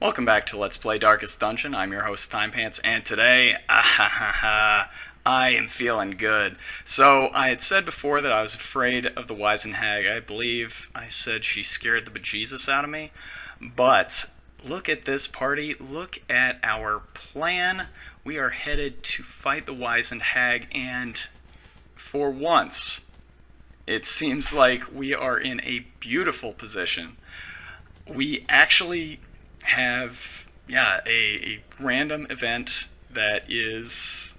Welcome back to Let's Play Darkest Dungeon. I'm your host, Timepants, and today, I am feeling good. So, I had said before that I was afraid of the Wizened Hag. I believe I said she scared the bejesus out of me. But, look at this party. Look at our plan. We are headed to fight the Wizened Hag, and for once, it seems like we are in a beautiful position. We actually have a random event that is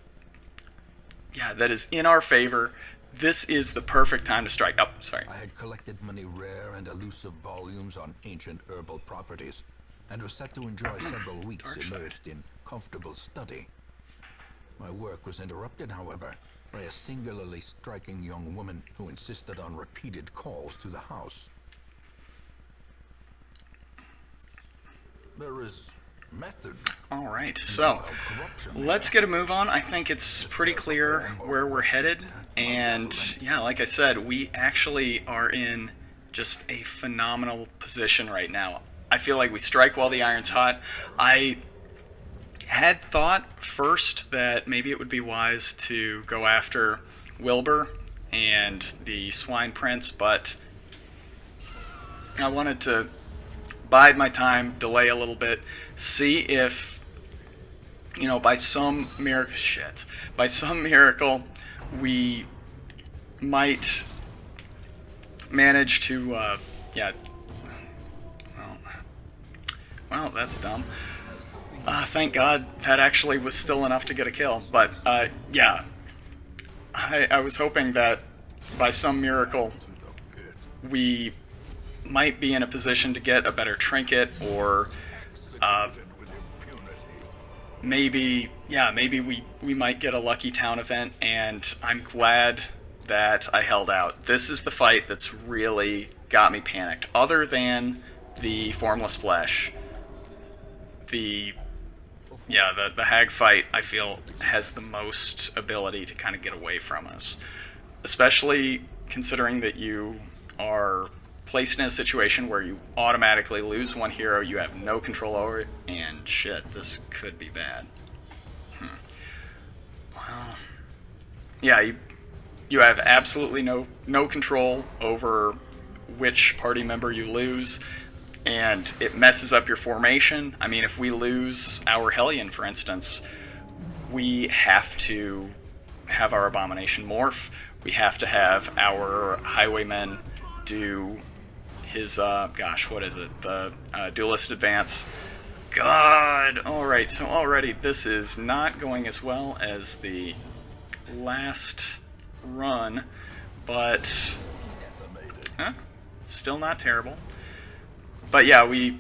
in our favor. This is the perfect time to strike. Oh, sorry. I had collected many rare and elusive volumes on ancient herbal properties and was set to enjoy several weeks immersed in comfortable study. My work was interrupted, however, by a singularly striking young woman who insisted on repeated calls to the house. There is method. Alright, so let's get a move on. I think it's pretty clear where we're headed, and yeah, like I said, we actually are in just a phenomenal position right now. I feel like we strike while the iron's hot. I had thought first that maybe it would be wise to go after Wilbur and the Swine Prince, but I wanted to bide my time, delay a little bit, see if, by some miracle, we might manage to, well, that's dumb. Thank God that actually was still enough to get a kill, but, yeah, I was hoping that by some miracle we might be in a position to get a better trinket, or maybe we might get a lucky town event, and I'm glad that I held out. This is the fight that's really got me panicked. Other than the formless flesh, the hag fight, I feel, has the most ability to kind of get away from us, especially considering that you are placed in a situation where you automatically lose one hero you have no control over it, and shit, this could be bad. Well, yeah, you have absolutely no control over which party member you lose, and it messes up your formation. I mean, if we lose our Hellion, for instance, we have to have our Abomination morph, we have to have our Highwaymen do his, what is it? The Duelist Advance. God! Alright, so already this is not going as well as the last run, but still not terrible. But yeah, we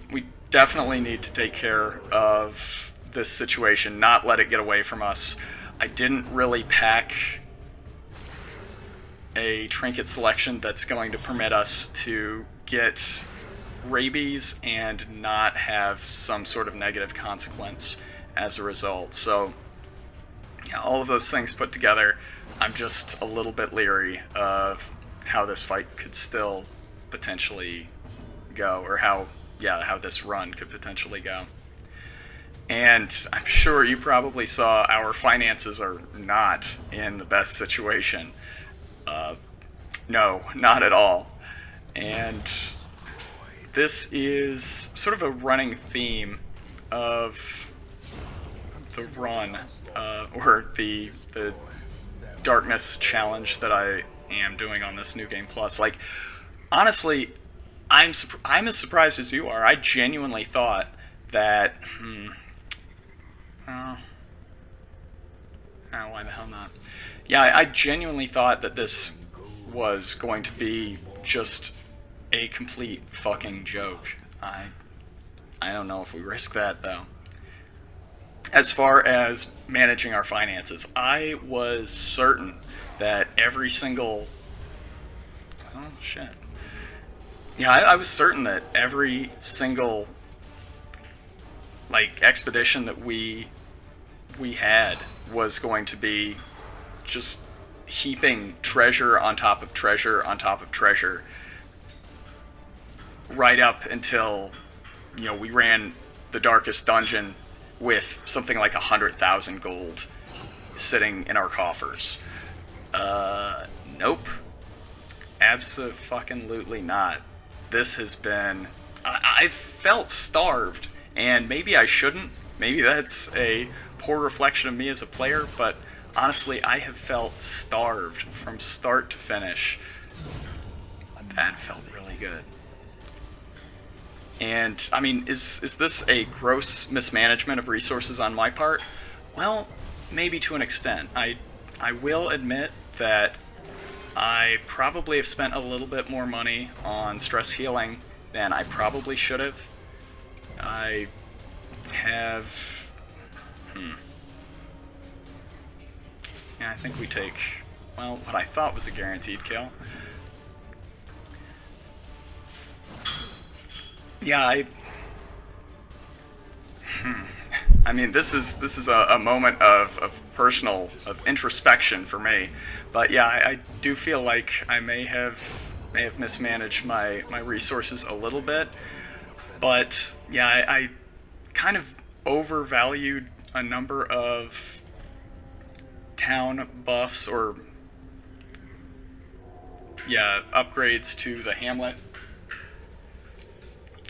definitely need to take care of this situation, not let it get away from us. I didn't really pack a trinket selection that's going to permit us to get rabies and not have some sort of negative consequence as a result. So, yeah, all of those things put together, I'm just a little bit leery of how this fight could still potentially go, or how this run could potentially go. And I'm sure you probably saw our finances are not in the best situation. No, not at all. And this is sort of a running theme of the run, or the darkness challenge that I am doing on this New Game Plus. Like, honestly, I'm as surprised as you are. I genuinely thought that, why the hell not? Yeah, I genuinely thought that this was going to be just a complete fucking joke. I don't know if we risk that, though. As far as managing our finances, I was certain that every single... Oh, shit. Yeah, I was certain that every single, expedition that we had was going to be just heaping treasure on top of treasure on top of treasure, right up until, we ran the darkest dungeon with something like 100,000 gold sitting in our coffers. Nope. Absolutely not. This has been... I've felt starved, and maybe I shouldn't. Maybe that's a poor reflection of me as a player, but honestly, I have felt starved from start to finish. That felt really good. And, I mean, is this a gross mismanagement of resources on my part? Well, maybe to an extent. I will admit that I probably have spent a little bit more money on stress healing than I probably should have. I have... Yeah, I think we take, well, what I thought was a guaranteed kill. Yeah, I mean, this is a moment of personal, of introspection for me. But yeah, I do feel like I may have mismanaged my resources a little bit. But yeah, I kind of overvalued a number of town buffs, or yeah, upgrades to the hamlet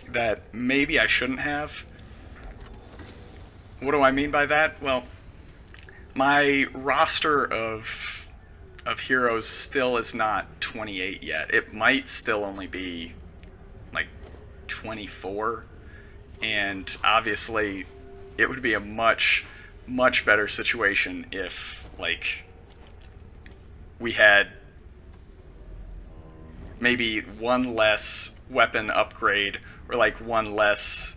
that maybe I shouldn't have. What do I mean by that? Well, my roster of heroes still is not 28 yet. It might still only be like 24, and obviously it would be a much better situation if, like, we had maybe one less weapon upgrade, or like one less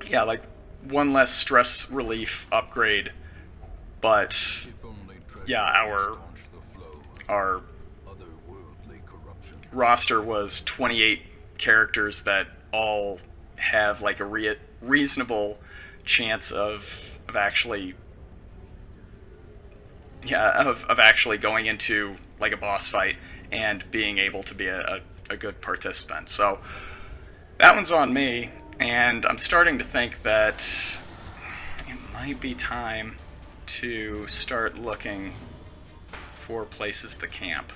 yeah, like one less stress relief upgrade, but yeah, our roster was 28 characters that all have like a reasonable chance of actually of actually going into like a boss fight and being able to be a good participant. So that one's on me, and I'm starting to think that it might be time to start looking for places to camp.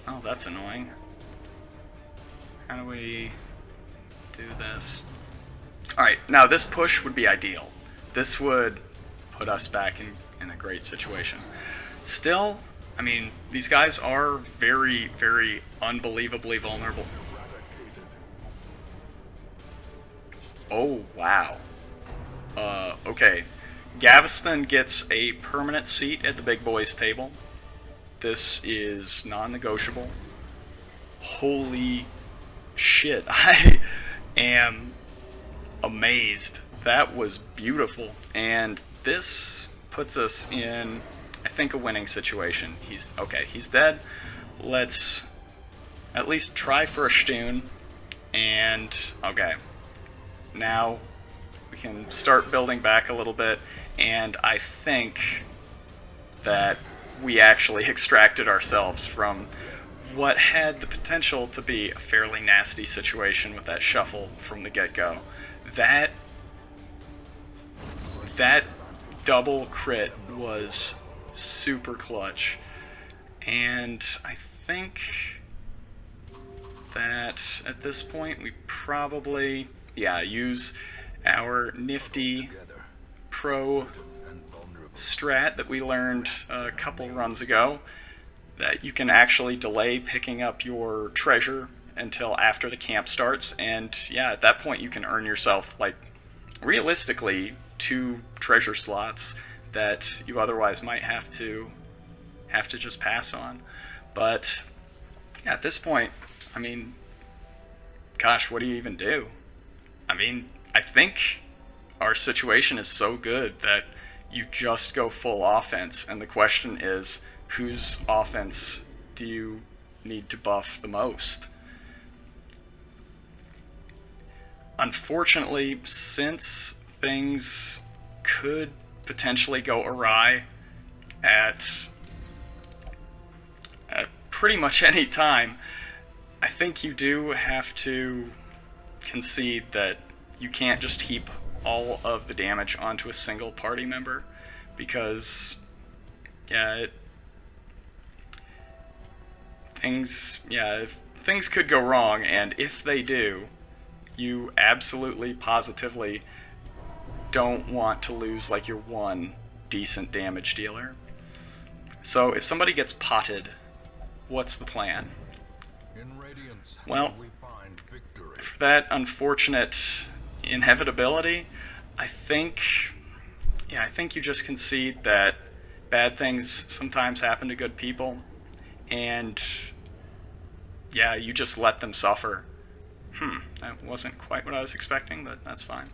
Oh, that's annoying. How do we do this? Alright, now this push would be ideal. This would put us back in a great situation. Still, I mean, these guys are very, very unbelievably vulnerable. Oh, wow. Okay. Gaveston gets a permanent seat at the big boys table. This is non-negotiable. Holy shit. I am amazed. That was beautiful. And this puts us in, I think, a winning situation. He's dead. Let's at least try for a Stoon. And, okay. Now we can start building back a little bit, and I think that we actually extracted ourselves from what had the potential to be a fairly nasty situation with that shuffle from the get-go. That double crit was super clutch, and I think that at this point we probably use our nifty pro strat that we learned a couple runs ago, that you can actually delay picking up your treasure until after the camp starts, and yeah, at that point you can earn yourself, like, realistically 2 treasure slots that you otherwise might have to just pass on. But at this point, I mean, gosh, what do you even do? I mean, I think our situation is so good that you just go full offense, and the question is, whose offense do you need to buff the most? Unfortunately, since things could potentially go awry at pretty much any time, I think you do have to concede that you can't just heap all of the damage onto a single party member, because things could go wrong, and if they do, you absolutely positively don't want to lose like your one decent damage dealer. So if somebody gets potted, what's the plan? Well, for that unfortunate inevitability, I think you just concede that bad things sometimes happen to good people, and yeah, you just let them suffer. That wasn't quite what I was expecting, but that's fine.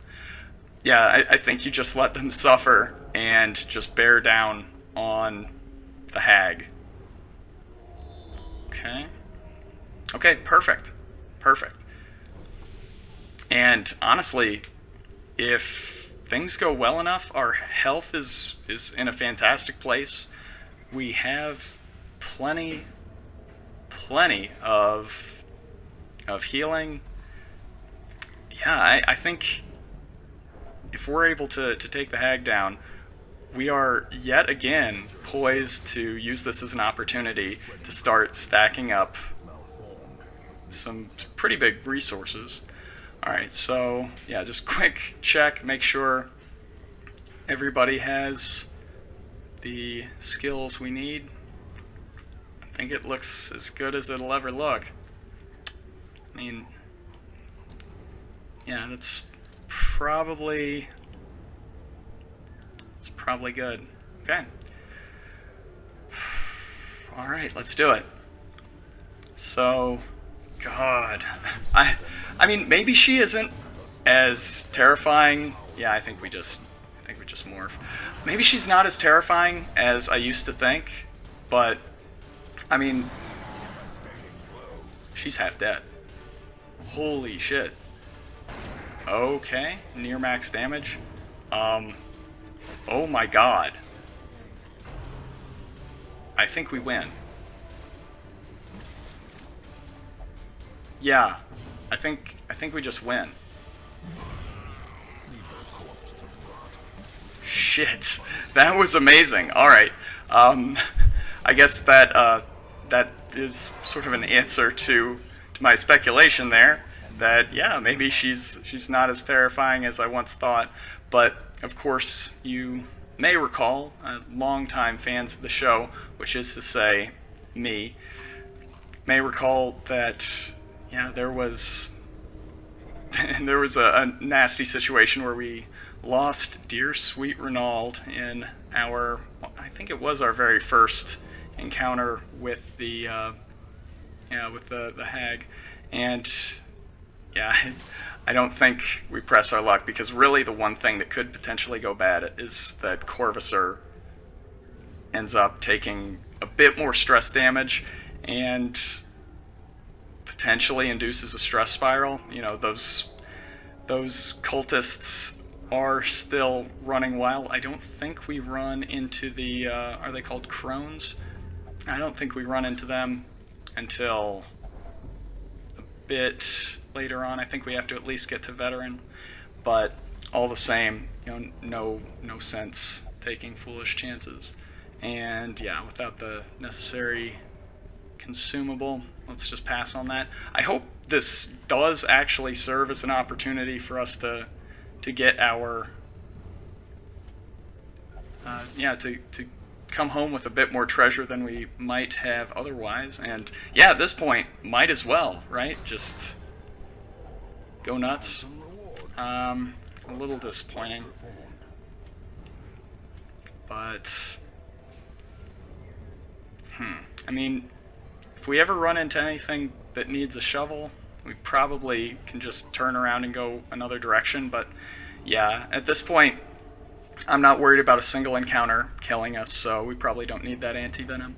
Yeah, I think you just let them suffer and just bear down on the hag. Okay, perfect. And honestly, if things go well enough, our health is in a fantastic place. We have plenty of healing. Yeah, I think if we're able to take the hag down, we are yet again poised to use this as an opportunity to start stacking up some pretty big resources. Alright, so yeah, just quick check, make sure everybody has the skills we need. I think it looks as good as it'll ever look. I mean, yeah, it's probably good. Okay. Alright, let's do it. So, God. I mean, maybe she isn't as terrifying. Yeah, I think we just morph. Maybe she's not as terrifying as I used to think, but I mean, she's half dead. Holy shit. Okay, near max damage. Oh my god. I think we win. Yeah, I think we just win. Shit, that was amazing. All right, I guess that is sort of an answer to my speculation there. That yeah, maybe she's not as terrifying as I once thought. But of course, you may recall, longtime fans of the show, which is to say, me, may recall that yeah, there was a nasty situation where we lost dear sweet Renauld in our, I think it was our very first encounter with the the hag, and yeah, I don't think we press our luck, because really the one thing that could potentially go bad is that Corvusor ends up taking a bit more stress damage and potentially induces a stress spiral. You know, those cultists are still running wild. I don't think we run into the, are they called crones? I don't think we run into them until a bit later on. I think we have to at least get to veteran, but all the same, you know, no sense taking foolish chances. And yeah, without the necessary consumable, let's just pass on that. I hope this does actually serve as an opportunity for us to get our to come home with a bit more treasure than we might have otherwise. And yeah, at this point, might as well, right? Just go nuts. A little disappointing, but I mean, if we ever run into anything that needs a shovel, we probably can just turn around and go another direction. But yeah, at this point, I'm not worried about a single encounter killing us, so we probably don't need that anti-venom.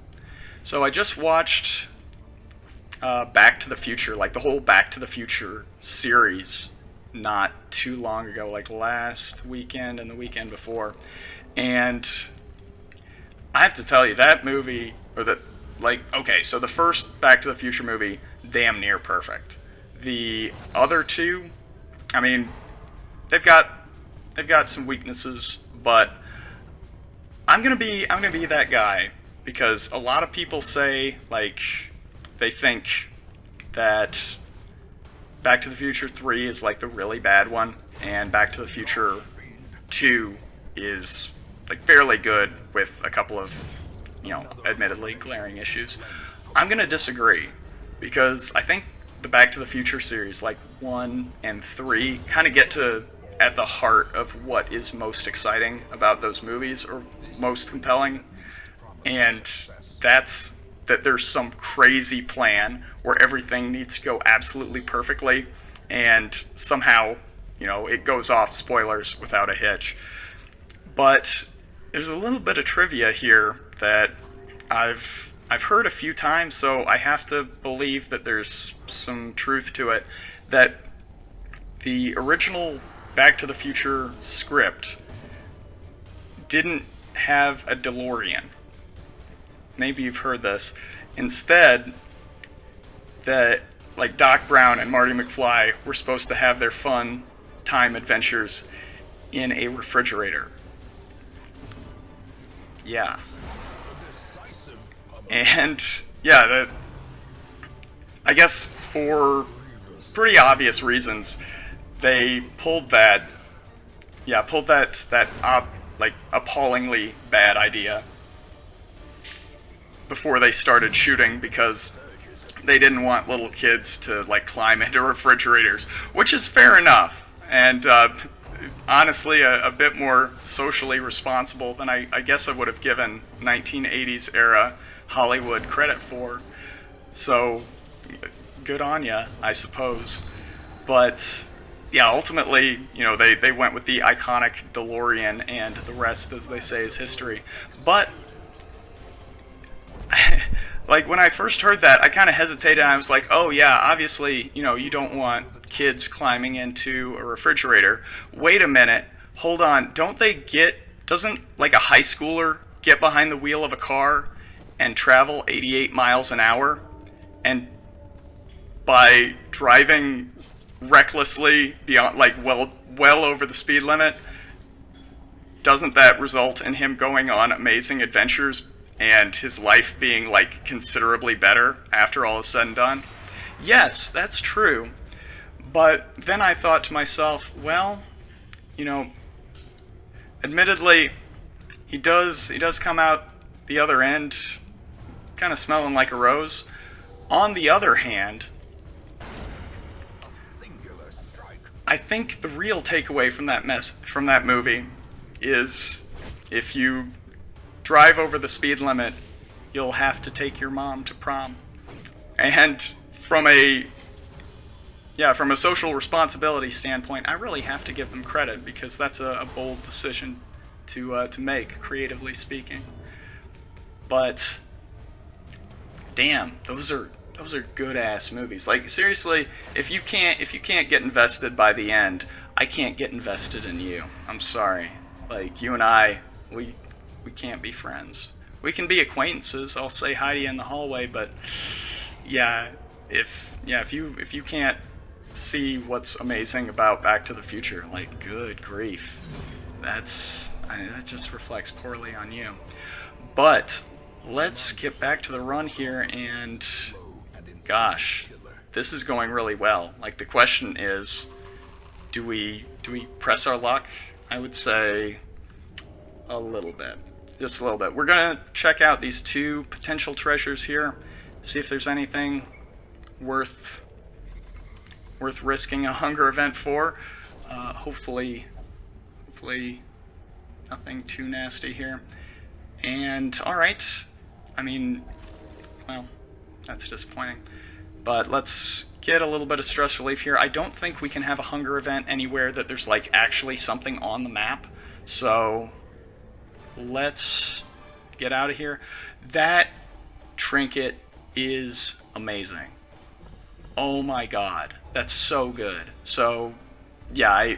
So I just watched Back to the Future, like the whole Back to the Future series, not too long ago, like last weekend and the weekend before. And I have to tell you, that movie, or the, like, okay, so the first Back to the Future movie, damn near perfect. The other two, I mean, they've got some weaknesses, but I'm gonna be that guy because a lot of people say, like, they think that Back to the Future 3 is like the really bad one, and Back to the Future 2 is like fairly good with a couple of, admittedly glaring issues. I'm gonna disagree because I think the Back to the Future series, like 1 and 3, kind of get to at the heart of what is most exciting about those movies, or most compelling, and that's that there's some crazy plan where everything needs to go absolutely perfectly, and somehow, it goes off, spoilers, without a hitch. But there's a little bit of trivia here that I've heard a few times, so I have to believe that there's some truth to it, that the original Back to the Future script didn't have a DeLorean. Maybe you've heard this. Instead, that like Doc Brown and Marty McFly were supposed to have their fun time adventures in a refrigerator. Yeah. And yeah, I guess for pretty obvious reasons, they pulled that like appallingly bad idea before they started shooting, because they didn't want little kids to like climb into refrigerators, which is fair enough, and honestly a bit more socially responsible than I guess I would have given 1980s era Hollywood credit for. So good on ya, I suppose. But yeah, ultimately, they went with the iconic DeLorean, and the rest, as they say, is history. But like when I first heard that, I kind of hesitated. I was like, oh yeah, obviously, you don't want kids climbing into a refrigerator. Wait a minute, hold on. Doesn't like a high schooler get behind the wheel of a car and travel 88 miles an hour? And by driving recklessly beyond, like, well over the speed limit, doesn't that result in him going on amazing adventures and his life being like considerably better after all is said and done? Yes, that's true. But then I thought to myself, well, admittedly, he does come out the other end kind of smelling like a rose. On the other hand, I think the real takeaway from that movie is, if you drive over the speed limit, you'll have to take your mom to prom. And from a social responsibility standpoint, I really have to give them credit, because that's a bold decision to make, creatively speaking. But damn, those are good ass movies. Like, seriously, if you can't get invested by the end, I can't get invested in you. I'm sorry. Like, you and I, we can't be friends. We can be acquaintances. I'll say hi to you in the hallway, but if you can't see what's amazing about Back to the Future, like, good grief, that just reflects poorly on you. But let's get back to the run here, and gosh, this is going really well. Like, the question is, do we press our luck? I would say a little bit. Just a little bit. We're going to check out these two potential treasures here, see if there's anything worth risking a hunger event for. Hopefully nothing too nasty here. And, alright, I mean, well, that's disappointing. But let's get a little bit of stress relief here. I don't think we can have a hunger event anywhere that there's, like, actually something on the map. So let's get out of here. That trinket is amazing. Oh my god, that's so good. So yeah,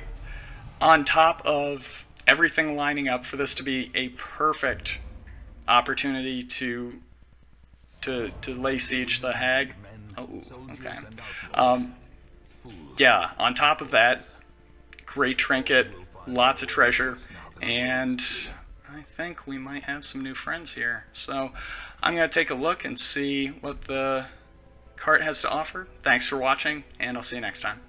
on top of everything lining up for this to be a perfect opportunity to lay siege to the Hag, Oh, Soldiers okay. and outlaws, Um, fools yeah, on top of that, great trinket, will find lots of more treasure, worse now than the and worst do. I think we might have some new friends here. So I'm going to take a look and see what the cart has to offer. Thanks for watching, and I'll see you next time.